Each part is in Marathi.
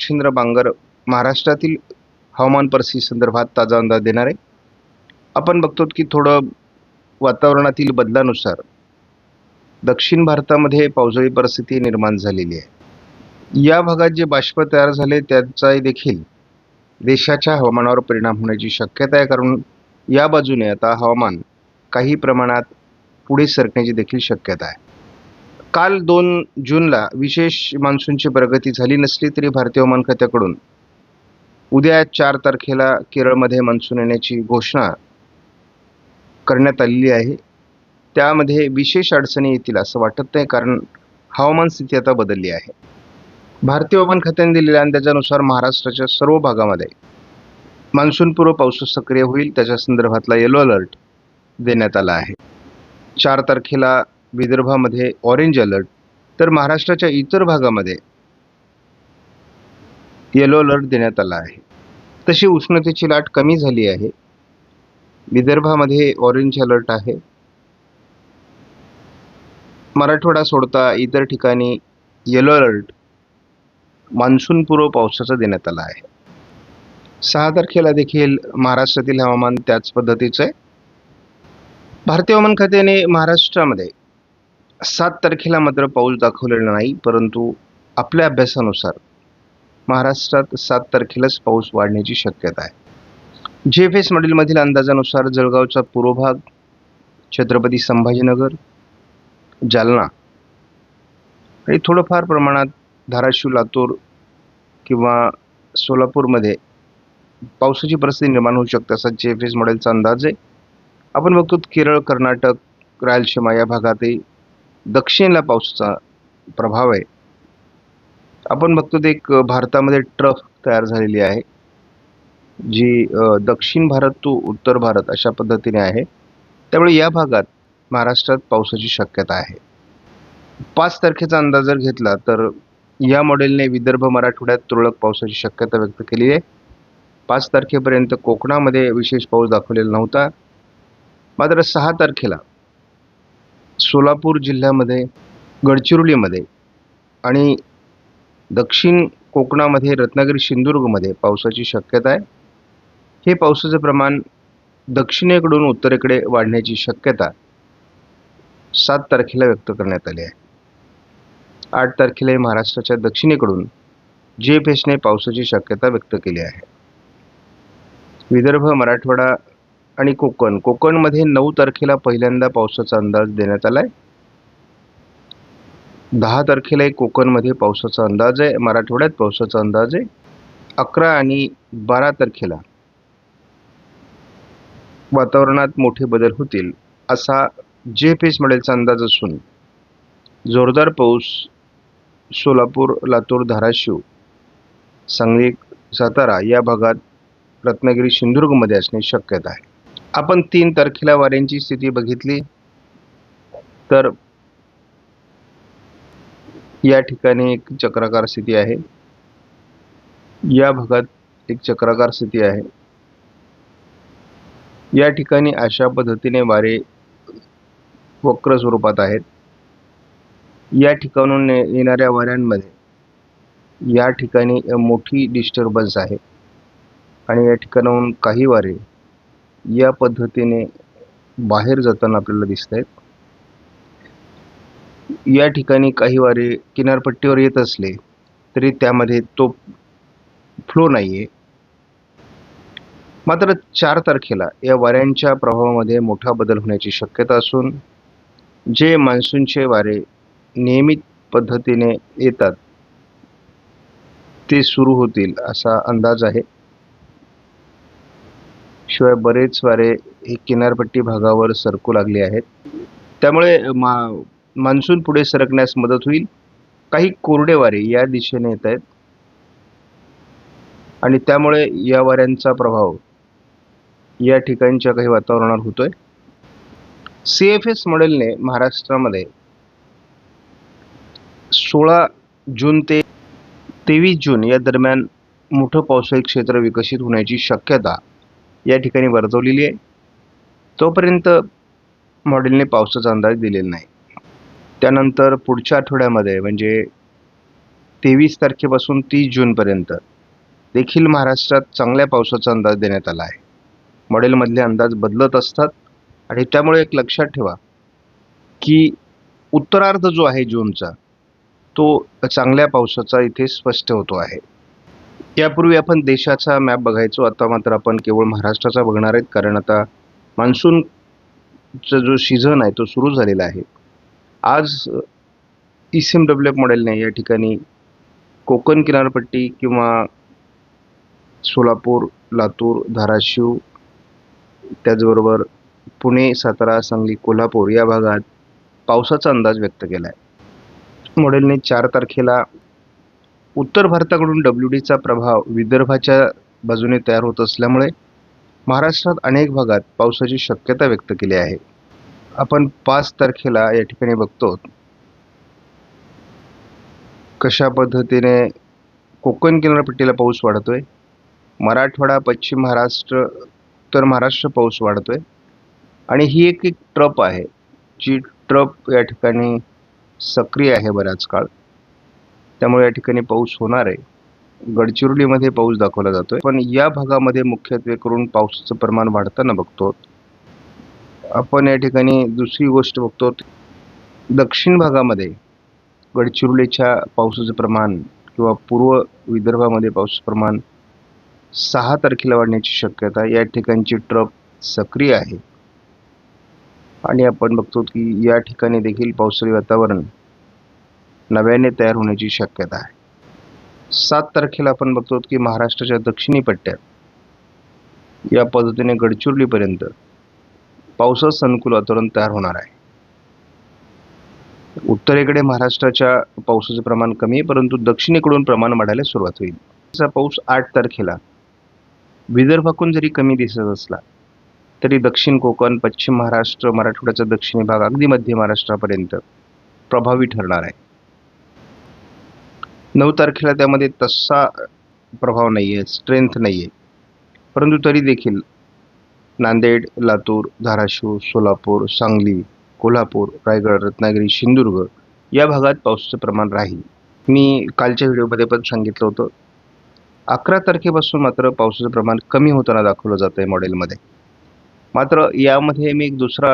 मच्छिंद्र बांगर महाराष्ट्रातील हवामान परिस्थिती संदर्भात ताजा अंदाज देणार आहे. आपण बघतो की थोडं वातावरणातील बदलानुसार दक्षिण भारतामध्ये पावसाळी परिस्थिती निर्माण झालेली आहे. या भागात जे बाष्प तयार झाले त्याचाही देखील देशाच्या हवामानावर परिणाम होण्याची शक्यता आहे, कारण या बाजूने आता हवामान काही प्रमाणात पुढे सरकण्याची देखील शक्यता आहे. काल 2 जूनला विशेष मान्सूनची प्रगती झाली नसली तरी भारतीय हवामान खात्याकडून उद्या 4 तारखेला केरळमध्ये मान्सून येण्याची घोषणा करण्यात आलेली आहे. त्यामध्ये विशेष अडचणी येतील असं वाटत नाही, कारण हवामान स्थिती आता बदलली आहे. भारतीय हवामान खात्याने दिलेल्या अंदाजानुसार महाराष्ट्राच्या सर्व भागामध्ये मान्सूनपूर्व पाऊस सक्रिय होईल, त्याच्या संदर्भातला येलो अलर्ट देण्यात आला आहे. 4 तारखेला विदर्भामध्ये ऑरेंज अलर्ट, तर महाराष्ट्राच्या इतर भागामध्ये येलो अलर्ट देण्यात आला आहे. तशी उष्णतेची लाट कमी झाली आहे. विदर्भामध्ये ऑरेंज अलर्ट आहे. मराठवाडा सोडता इतर ठिकाणी येलो अलर्ट मान्सूनपूर्व पावसाचा देण्यात आला आहे. 6 तारखेला देखील महाराष्ट्रातील हवामान त्याच पद्धतीचं आहे. भारतीय हवामान खात्याने महाराष्ट्रामध्ये 7 तारखेला मात्र पाऊस दाखवलेला नाही, परंतु आपल्या अभ्यासानुसार महाराष्ट्रात 7 तारखेलाच पाऊस वाढण्याची शक्यता आहे. GFS मॉडेलमधील अंदाजानुसार जळगावचा पूर्व भाग, छत्रपती संभाजीनगर, जालना आणि थोडंफार प्रमाणात धाराशिव, लातूर किंवा सोलापूरमध्ये पावसाची परिस्थिती निर्माण होऊ शकते असा GFS मॉडेलचा अंदाज आहे. आपण बघतो केरळ, कर्नाटक, रायलसीमा या भागातही दक्षिणेला पावसाचा प्रभाव आहे. आपण बघतो एक भारतामध्ये ट्रफ तयार झालेली आहे, जी दक्षिण भारत टू उत्तर भारत अशा पद्धतीने आहे. त्यामुळे या भागात महाराष्ट्रात पावसाची शक्यता आहे. 5 तारखेचा अंदाज जर घेतला तर या मॉडेलने विदर्भ, मराठवाड्यात तुरळक पावसाची शक्यता व्यक्त केली आहे. 5 तारखेपर्यंत कोकणामध्ये विशेष पाऊस दाखवलेला नव्हता. मात्र 6 तारखेला सोलापूर जिल्ह्यामध्ये, गडचिरोलीमध्ये आणि दक्षिण कोकणामध्ये रत्नागिरी, सिंधुदुर्गमध्ये पावसाची शक्यता आहे. हे पावसाचं प्रमाण दक्षिणेकडून उत्तरेकडे वाढण्याची शक्यता 7 तारखेला व्यक्त करण्यात आली आहे. 8 तारखेला महाराष्ट्राच्या दक्षिणेकडून GFSने पावसाची शक्यता व्यक्त केली आहे. विदर्भ, मराठवाडा आणि कोकणमध्ये 9 तारखेला पहिल्यांदा पावसाचा अंदाज देण्यात आला आहे. 10 तारखेला कोकणमध्ये पावसाचा अंदाज आहे, मराठवाड्यात पावसाचा अंदाज आहे. 11 आणि 12 तारखेला वातावरणात मोठे बदल होतील असा GFS मॉडेलचा अंदाज असून जोरदार पाऊस सोलापूर, लातूर, धाराशिव, सांगली, सातारा या भागात, रत्नागिरी, सिंधुदुर्गमध्ये असण्याची शक्यता आहे. आपण 3 तारखेला वाऱ्यांची स्थिती बघितली तर या ठिकाणी एक चक्राकार स्थिती आहे. या भागात एक चक्राकार स्थिती आहे. या ठिकाणी अशा पद्धतीने वारे वक्र स्वरूपात आहेत. या ठिकाणून येणाऱ्या वाऱ्यांमध्ये या ठिकाणी मोठी डिस्टर्बन्स आहे आणि या ठिकाणाहून काही वारे या पद्धतीने बाहेर जाताना आपल्याला दिसत आहेत. या ठिकाणी काही वारे किनारपट्टीवर येत असले तरी त्यामध्ये तो फ्लो नाही आहे. मात्र 4 तारखेला या वाऱ्यांच्या प्रभावामध्ये मोठा बदल होण्याची शक्यता असून जे मान्सूनचे वारे नियमित पद्धतीने येतात ते सुरू होतील असा अंदाज आहे. शिवाय बरेच वारे हे किनारपट्टी भागावर सरकू लागले आहेत. त्यामुळे मान्सून पुढे सरकण्यास मदत होईल. काही कोरडे वारे या दिशेने येत आहेत आणि त्यामुळे या वाऱ्यांचा प्रभाव या ठिकाणच्या काही वातावरणावर होतोय. CFS मॉडेलने महाराष्ट्रामध्ये 16 जून ते 23 जून या दरम्यान मोठं पावसाळी क्षेत्र विकसित होण्याची शक्यता या ठिकाणी वर्तवलेली आहे. तोपर्यंत मॉडेलने पावसाचा अंदाज दिलेला नाही. त्यानंतर पुढच्या आठवड्यामध्ये म्हणजे 23 तारखेपासून 30 जूनपर्यंत देखील महाराष्ट्रात चांगल्या पावसाचा अंदाज देण्यात आला आहे. मॉडेलमधले अंदाज बदलत असतात आणि त्यामुळे एक लक्षात ठेवा की उत्तरार्ध जो आहे जूनचा तो चांगल्या पावसाचा इथे स्पष्ट होतो आहे. यापूर्वी आपण देशाचा मॅप बघायचो, आता मात्र आपण केवळ महाराष्ट्राचा बघणार आहेत, कारण आता मान्सूनचा जो सीझन आहे तो सुरू झालेला आहे. आज ECMWF मॉडेलने या ठिकाणी कोकण किनारपट्टी किंवा सोलापूर, लातूर, धाराशिव, त्याचबरोबर पुणे, सातारा, सांगली, कोल्हापूर या भागात पावसाचा अंदाज व्यक्त केला आहे. मॉडेलने 4 तारखेला उत्तर भारताकडून WDचा प्रभाव विदर्भाच्या बाजूने तयार होत असल्यामुळे महाराष्ट्रात अनेक भागात पावसाची शक्यता व्यक्त केली आहे. आपण 5 तारखेला या ठिकाणी बघतो कशा पद्धतीने कोकण किनारपट्टीला पाऊस वाढतोय, मराठवाडा, पश्चिम महाराष्ट्र, उत्तर महाराष्ट्र पाऊस वाढतोय आणि ही एक ट्रप आहे, जी ट्रप या ठिकाणी सक्रिय आहे बराच काळ, त्यामुळे या ठिकाणी पाऊस होणार आहे. गडचिरोलीमध्ये पाऊस दाखवला जातोय, पण या भागामध्ये मुख्यत्वे करून पावसाचं प्रमाण वाढताना बघतो. आपण या ठिकाणी दुसरी गोष्ट बघतो, दक्षिण भागामध्ये गडचिरोलीच्या पावसाचं प्रमाण किंवा पूर्व विदर्भामध्ये पावसाचं प्रमाण 6 तारखेला वाढण्याची शक्यता. या ठिकाणची ट्रप सक्रिय आहे आणि आपण बघतो की या ठिकाणी देखील पावसाळी वातावरण नव्याने तयार होण्याची शक्यता आहे. 7 तारखेला आपण बघतो की महाराष्ट्राच्या दक्षिणी पट्ट्यात या पद्धतीने गडचिरोलीपर्यंत पावसाचं अनुकूल वातावरण तयार होणार आहे. उत्तरेकडे महाराष्ट्राच्या पावसाचं प्रमाण कमी आहे, परंतु दक्षिणेकडून प्रमाण वाढायला सुरुवात होईल. पाऊस 8 तारखेला विदर्भाकडून जरी कमी दिसत असला तरी दक्षिण कोकण, पश्चिम महाराष्ट्र, मराठवाड्याचा दक्षिणी भाग, अगदी मध्य महाराष्ट्रापर्यंत प्रभावी ठरणार आहे. 9 तारखेला त्यामध्ये तसा प्रभाव नाही आहे, स्ट्रेंथ नाही आहे, परंतु तरी देखील नांदेड, लातूर, धाराशिव, सोलापूर, सांगली, कोल्हापूर, रायगड, रत्नागिरी, सिंधुदुर्ग या भागात पावसाचं प्रमाण राहील. मी कालच्या व्हिडिओमध्ये पण सांगितलं होतं. 11 तारखेपासून मात्र पावसाचं प्रमाण कमी होताना दाखवलं जातं आहे मॉडेलमध्ये. मात्र यामध्ये मी एक दुसरा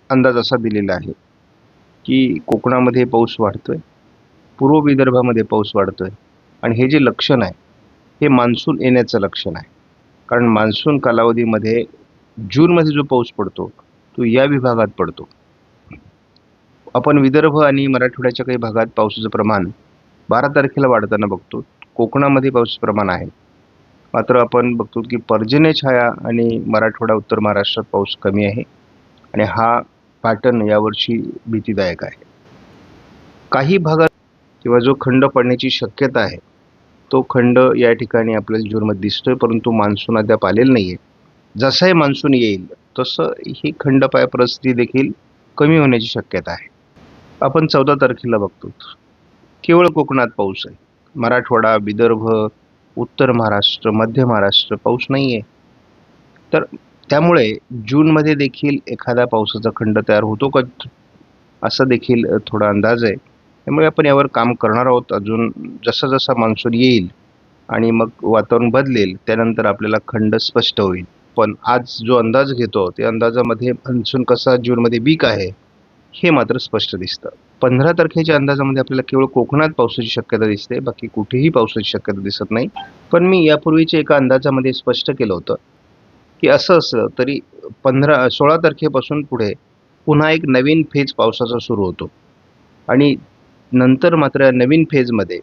अंदाज असा दिलेला आहे की कोकणामध्ये पाऊस वाढतोय, पूर्व विदर्भामध्ये पाऊस वाढतोय आणि हे जे लक्षण आहे हे मान्सून येण्याचं लक्षण आहे. कारण मान्सून कालावधीमध्ये जूनमध्ये जो पाऊस पडतो तो या विभागात पडतो. आपण विदर्भ आणि मराठवाड्याच्या काही भागात पावसाचं प्रमाण 12 तारखेला वाढताना बघतो. कोकणामध्ये पावसाचं प्रमाण आहे, मात्र आपण बघतो की पर्जन्य छाया आणि मराठवाडा, उत्तर महाराष्ट्रात पाऊस कमी आहे आणि हा पॅटर्न यावर्षी भीतीदायक आहे. काही भागात किंवा जो खंड पडण्याची शक्यता आहे तो खंड या ठिकाणी आपल्याला जूनमध्ये दिसतोय, परंतु मान्सून अद्याप आलेलं नाही आहे. जसंही मान्सून येईल तसं ही खंडपाय परिस्थिती देखील कमी होण्याची शक्यता आहे. आपण 14 तारखेला बघतो केवळ कोकणात पाऊस आहे, मराठवाडा, विदर्भ, उत्तर महाराष्ट्र, मध्य महाराष्ट्र पाऊस नाही आहे. तर त्यामुळे जूनमध्ये देखील एखादा पावसाचा खंड तयार होतो का असं देखील थोडा अंदाज आहे. त्यामुळे आपण यावर काम करणार आहोत. अजून जसा जसा मान्सून येईल आणि मग वातावरण बदलेल त्यानंतर आपल्याला खंड स्पष्ट होईल. पण आज जो अंदाज घेतो त्या अंदाजामध्ये मान्सून कसा जूनमध्ये वीक आहे हे मात्र स्पष्ट दिसतं. 15 तारखेच्या अंदाजामध्ये आपल्याला केवळ कोकणात पावसाची शक्यता दिसते, बाकी कुठेही पावसाची शक्यता दिसत नाही. पण मी यापूर्वीच्या एका अंदाजामध्ये स्पष्ट केलं होतं की असं असलं तरी 16 तारखेपासून पुढे पुन्हा एक नवीन फेज पावसाचा सुरू होतो आणि नंतर मात्र या नवीन फेजमध्ये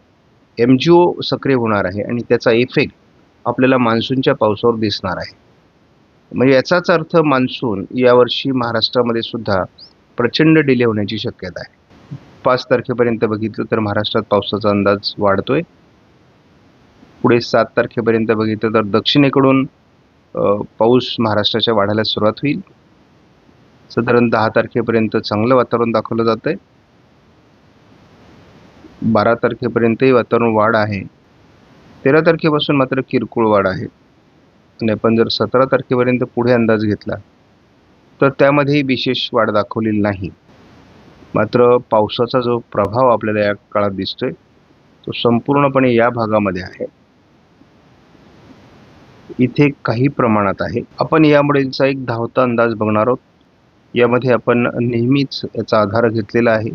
MGO सक्रिय होणार आहे आणि त्याचा इफेक्ट आपल्याला मान्सूनच्या पावसावर दिसणार आहे. म्हणजे याचाच अर्थ मान्सून यावर्षी महाराष्ट्रामध्ये सुद्धा प्रचंड डिले होण्याची शक्यता आहे. 5 तारखेपर्यंत बघितलं तर महाराष्ट्रात पावसाचा अंदाज वाढतोय. पुढे 7 तारखेपर्यंत बघितलं तर दक्षिणेकडून पाऊस महाराष्ट्राच्या वाढायला सुरुवात होईल. साधारण 10 तारखेपर्यंत चांगलं वातावरण दाखवलं जात आहे. 12 तारखेपर्यंतही वातावरण वाढ आहे. 13 तारखेपासून मात्र किरकोळ वाढ आहे आणि आपण जर 17 तारखेपर्यंत पुढे अंदाज घेतला तर त्यामध्येही विशेष वाढ दाखवलेली नाही. मात्र पावसाचा जो प्रभाव आपल्याला या काळात दिसतोय तो संपूर्णपणे या भागामध्ये आहे. इथे काही प्रमाणात आहे. आपण या मॉडेलचा एक धावता अंदाज बघणार आहोत. यामध्ये आपण नेहमीच याचा आधार घेतलेला आहे.